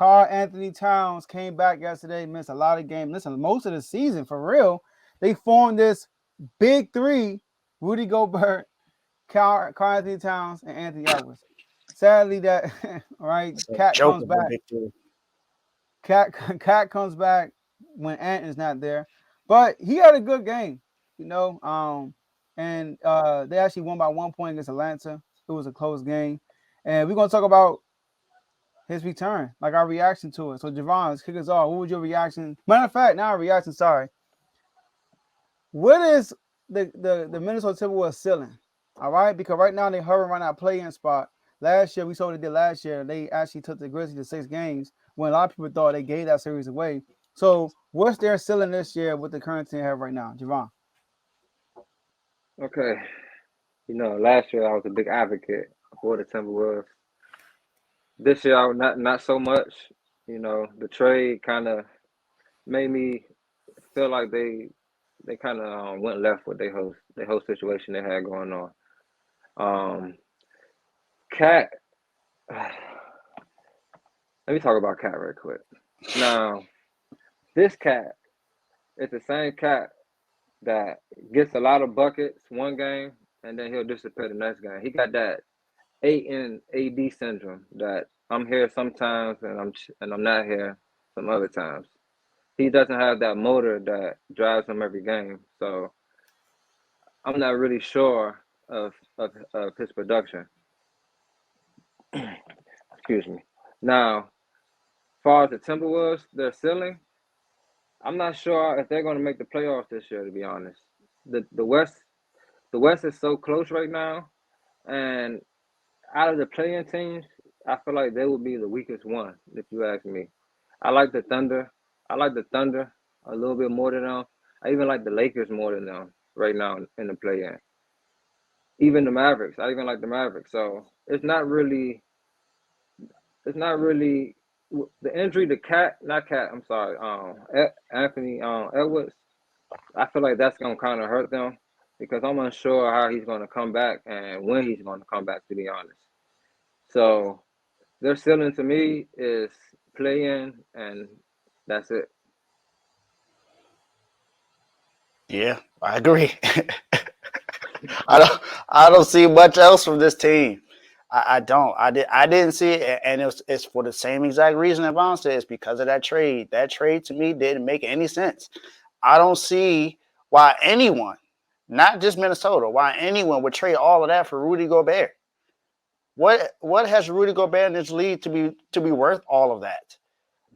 Karl Anthony Towns came back yesterday, missed a lot of games. Listen, most of the season, for real, they formed this big three: Rudy Gobert, Karl Anthony Towns, and Anthony Edwards. Sadly, that right, It's a Cat joke comes of a back. victory. Cat comes back when Ant is not there, but he had a good game, you know. And they actually won by 1 point against Atlanta. It was a close game, and we're gonna talk about his return, like our reaction to it. So Javon, let's kick us off. What was your reaction? Matter of fact, not a reaction. Sorry. What is the Minnesota Timberwolves ceiling? All right, because right now they're hovering around that play-in spot. Last year, we saw what they did last year. They actually took the Grizzlies to 6 games when a lot of people thought they gave that series away. So, what's their ceiling this year with the current team they have right now, Javon? Okay. Last year I was a big advocate for the Timberwolves. This year, not so much. The trade kind of made me feel like they kind of went left with their whole situation they had going on. Um, Cat, let me talk about Cat real quick. Now, this Cat is the same Cat that gets a lot of buckets one game and then he'll disappear the next game. He got that AD syndrome that I'm here sometimes and I'm not here some other times. He doesn't have that motor that drives him every game. So I'm not really sure of his production. Excuse me. Now, as far as the Timberwolves, their ceiling, I'm not sure if they're going to make the playoffs this year. To be honest, the West is so close right now, and out of the playing teams, I feel like they would be the weakest one. If you ask me, I like the Thunder. I like the Thunder a little bit more than them. I even like the Lakers more than them right now in the play-in. Even the Mavericks, I even like the Mavericks. So it's not really the injury to Cat, not Cat. I'm sorry, Anthony Edwards. I feel like that's gonna kind of hurt them because I'm unsure how he's gonna come back and when he's gonna come back. To be honest, so their ceiling to me is play in, and that's it. Yeah, I agree. I don't see much else from this team. I don't. I didn't see it, and it's for the same exact reason that Vaughn said. It's because of that trade. That trade to me didn't make any sense. I don't see why anyone, not just Minnesota, why anyone would trade all of that for Rudy Gobert. What has Rudy Gobert in this league to be worth all of that?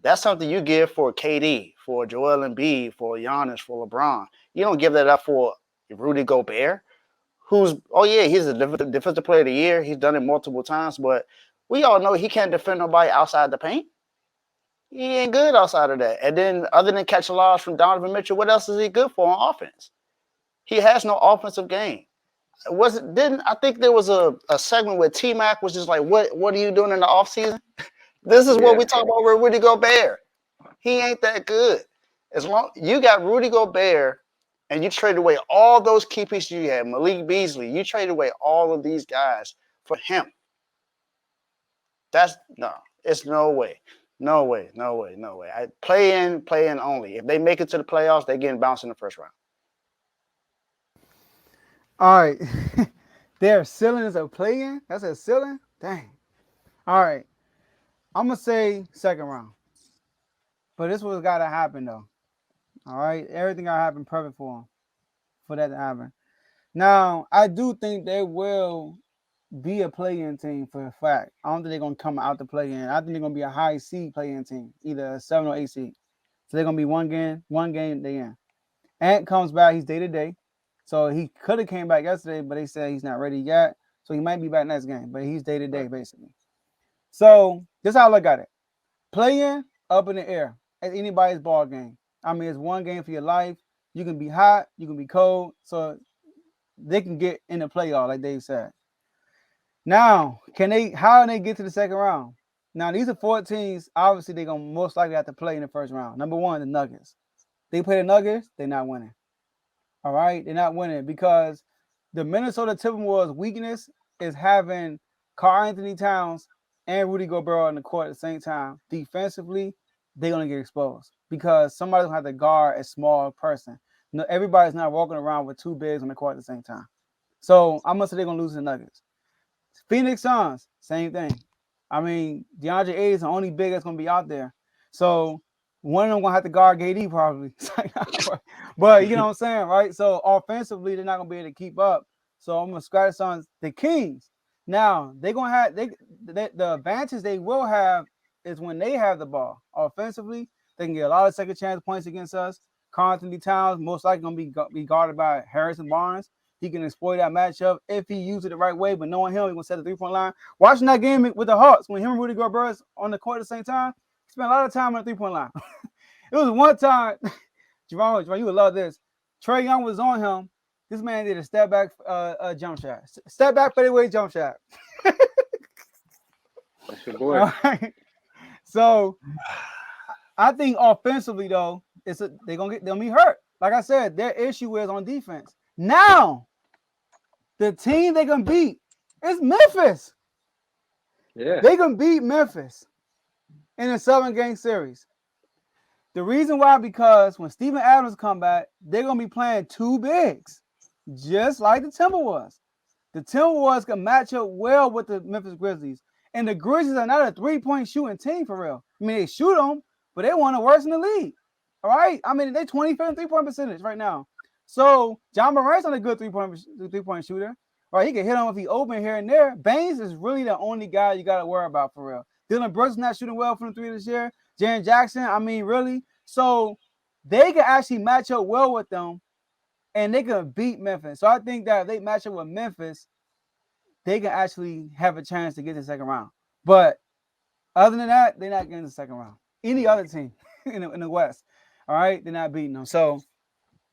That's something you give for KD, for Joel Embiid, for Giannis, for LeBron. You don't give that up for Rudy Gobert, who's, oh yeah, he's a defensive player of the year. He's done it multiple times, but we all know he can't defend nobody outside the paint. He ain't good outside of that. And then other than catch a loss from Donovan Mitchell, what else is he good for on offense? He has no offensive game. Didn't I think there was a segment where T Mac was just like, what are you doing in the offseason? This is what we Yeah, talk about with Rudy Gobert. He ain't that good. As long you got Rudy Gobert and you traded away all those key pieces you had, Malik Beasley, you traded away all of these guys for him. That's no, it's no way. No way, no way, no way. I play in only. If they make it to the playoffs, they getting bounced in the first round. All right, their ceiling is a play-in. That's a ceiling. Dang. All right, I'm gonna say second round, but this was got to happen though. All right, everything got to happen perfect for them for that to happen. Now, I do think they will be a play-in team for a fact. I don't think they're gonna come out to play-in. I think they're gonna be a high seed play-in team, either a 7 or 8 seed. So they're gonna be one game they in. Ant comes back, he's day to day. So he could have came back yesterday, but they said he's not ready yet. So he might be back next game, but he's day to day basically. So this is how I look at it. Play-in up in the air. It's anybody's ball game. I mean, it's one game for your life. You can be hot, you can be cold. So they can get in the playoff, like Dave said. Now, how can they get to the second round? Now, these are 14s. Obviously, they're gonna most likely have to play in the first round. Number one, the Nuggets. They play the Nuggets, they're not winning. All right, they're not winning because the Minnesota Timberwolves' weakness is having Karl Anthony Towns and Rudy Gobert on the court at the same time, defensively, they're gonna get exposed because somebody's gonna have to guard a small person. No, everybody's not walking around with two bigs on the court at the same time. So I'm gonna say they're gonna lose to the Nuggets. Phoenix Suns, same thing. I mean, DeAndre Ayton is the only big that's gonna be out there. So one of them gonna have to guard KD probably. But you know what I'm saying, right? So offensively, they're not gonna be able to keep up. So I'm gonna scratch the Suns. The Kings. Now they're gonna have the advantage they will have is when they have the ball. Offensively, they can get a lot of second chance points against us. Karl Anthony Towns most likely gonna be guarded by Harrison Barnes. He can exploit that matchup if he uses it the right way. But knowing him, he's gonna set the 3-point line. Watching that game with the Hawks when him and Rudy Gobert on the court at the same time, he spent a lot of time on the 3-point line. It was one time, Javon, you would love this. Trae Young was on him. This man did a step back jump shot. Step back fadeaway jump shot. That's your boy. All right. So I think offensively though, they're gonna be hurt. Like I said, their issue is on defense. Now, the team they can beat is Memphis. Yeah. They can beat Memphis in a 7-game series. The reason why, because when Steven Adams come back, they're gonna be playing two bigs, just like the Timberwolves. The Timberwolves can match up well with the Memphis Grizzlies. And the Grizzlies are not a 3-point shooting team for real. I mean, they shoot them, but they one of the worst in the league. All right? I mean, they 25th 3-point percentage right now. So, John Morant's not a good three-point shooter. Right? He can hit him if he open here and there. Baines is really the only guy you got to worry about for real. Dylan Brooks is not shooting well from the three this year. Jaren Jackson, I mean, really? So, they can actually match up well with them, and they can beat Memphis. So, I think that if they match up with Memphis, they can actually have a chance to get to the second round. But other than that, they're not getting to the second round. Any other team in the West, all right, they're not beating them. So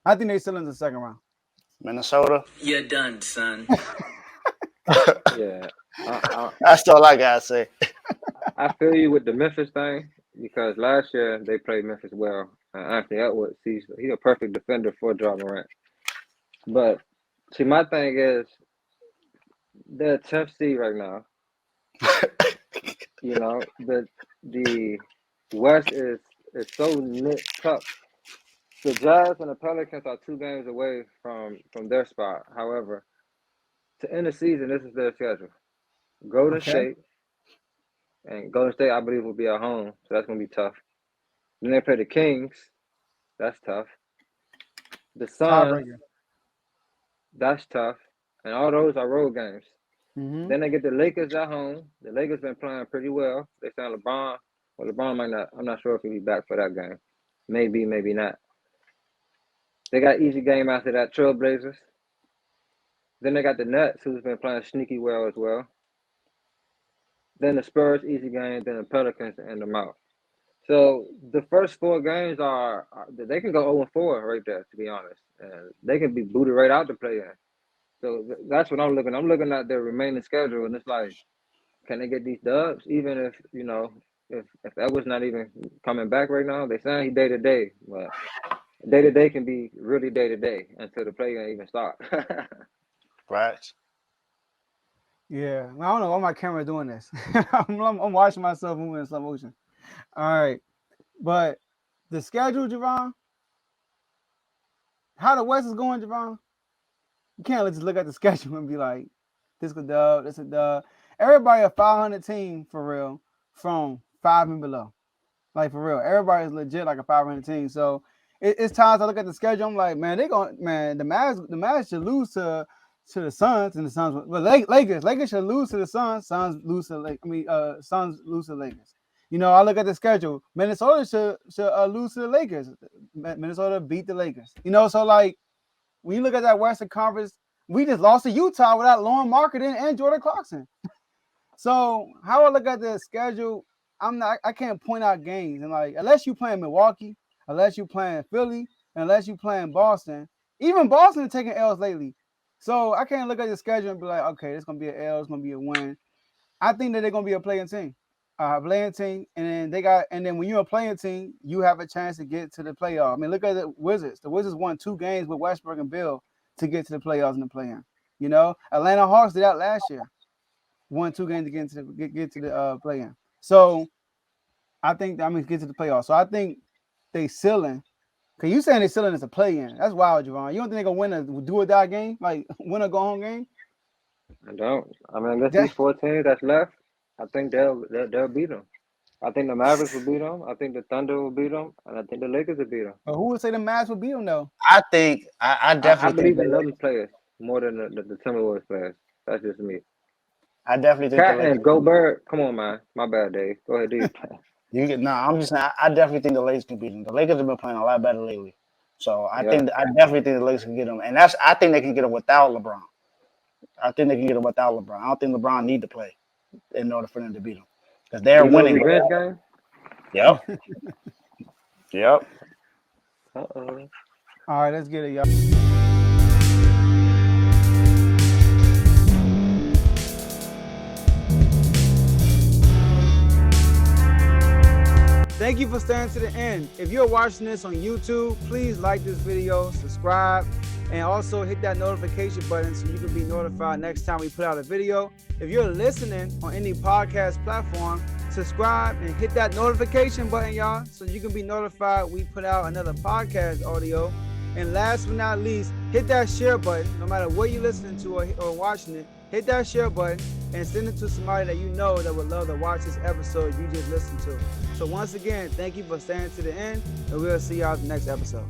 I think they're still in the second round. Minnesota. You're done, son. Yeah. That's all I gotta say. I feel you with the Memphis thing because last year they played Memphis well. Anthony Edwards, he's a perfect defender for Ja Morant. But see, my thing is they're 10th seed right now. You know, the West is so nipped up. The Jazz and the Pelicans are 2 games away from their spot. However, to end the season, this is their schedule. Golden State, and Golden State, I believe, will be at home, so that's going to be tough. Then they play the Kings. That's tough. The Suns, that's tough. And all those are road games. Mm-hmm. Then they get the Lakers at home. The Lakers been playing pretty well. They signed LeBron. Well, LeBron might not. I'm not sure if he'll be back for that game. Maybe, maybe not. They got easy game after that, Trailblazers. Then they got the Nets, who's been playing sneaky well as well. Then the Spurs, easy game. Then the Pelicans and them out. So the first 4 games are they can go 0-4 right there, to be honest. And they can be booted right out to play in. So that's what I'm looking. I'm looking at their remaining schedule, and it's like, can they get these dubs? Even if if Edwards not even coming back right now, they saying he day to day, but day to day can be really day to day until the play even start. Right. Yeah, I don't know why my camera doing this. I'm watching myself moving in slow motion. All right, but the schedule, Javon, how the West is going, Javon, you can't just look at the schedule and be like, this a dub, this a dub. Everybody a 500 team for real from 5 and below. Like for real, everybody is legit like a 500 team. So it's times I look at the schedule, I'm like, man, the Mavs should lose to the Suns, and the Suns, but Lakers should lose to the Suns. Suns lose to Suns lose to the Lakers. You know, I look at the schedule. Minnesota should lose to the Lakers. Minnesota beat the Lakers. You know, so like when you look at that Western Conference, we just lost to Utah without Lauren Marketing and Jordan Clarkson. So how I look at the schedule, I can't point out games, and like unless you playing Milwaukee, unless you playing Philly, unless you playing Boston. Even Boston is taking L's lately. So I can't look at the schedule and be like, okay, it's gonna be an L, it's gonna be a win. I think that they're gonna be a playing team. And then when you're a playing team, you have a chance to get to the playoff. I mean, look at the Wizards. The Wizards won 2 games with Westbrook and Bill to get to the playoffs and the play-in. You know, Atlanta Hawks did that last year. 1-2 games to get to the play-in. So I think get to the playoffs. So I think they ceiling. Cause you saying they ceiling is a play-in. That's wild, Javon. You don't think they gonna win a do or die game, like win or go home game? I don't. I mean, against That, these 4 teams that's left, I think they'll beat them. I think the Mavericks will beat them. I think the Thunder will beat them, and I think the Lakers will beat them. but who would say the Mavs would beat them though? I I definitely think believe in them players more than the Timberwolves players. That's just me. I definitely think the Cat Lakers. and Gobert, come on, man. My bad, Dave. Go ahead, do your thing. I'm just saying. I definitely think the Lakers can beat them. The Lakers have been playing a lot better lately, so I Yeah. definitely think the Lakers can get them, and I think they can get them without LeBron. I think they can get them without LeBron. I don't think LeBron need to play in order for them to beat them because they're You know, winning. revenge game. Yep. Yep. Uh-oh. All right, let's get it, y'all. Thank you for staying to the end. If you're watching this on YouTube, please like this video, subscribe, and also hit that notification button so you can be notified next time we put out a video. If you're listening on any podcast platform, subscribe and hit that notification button, y'all, so you can be notified we put out another podcast audio. And last but not least, hit that share button. No matter what you're listening to or watching it, hit that share button and send it to somebody that you know that would love to watch this episode you just listened to. So once again, thank you for staying to the end, and we'll see y'all in the next episode.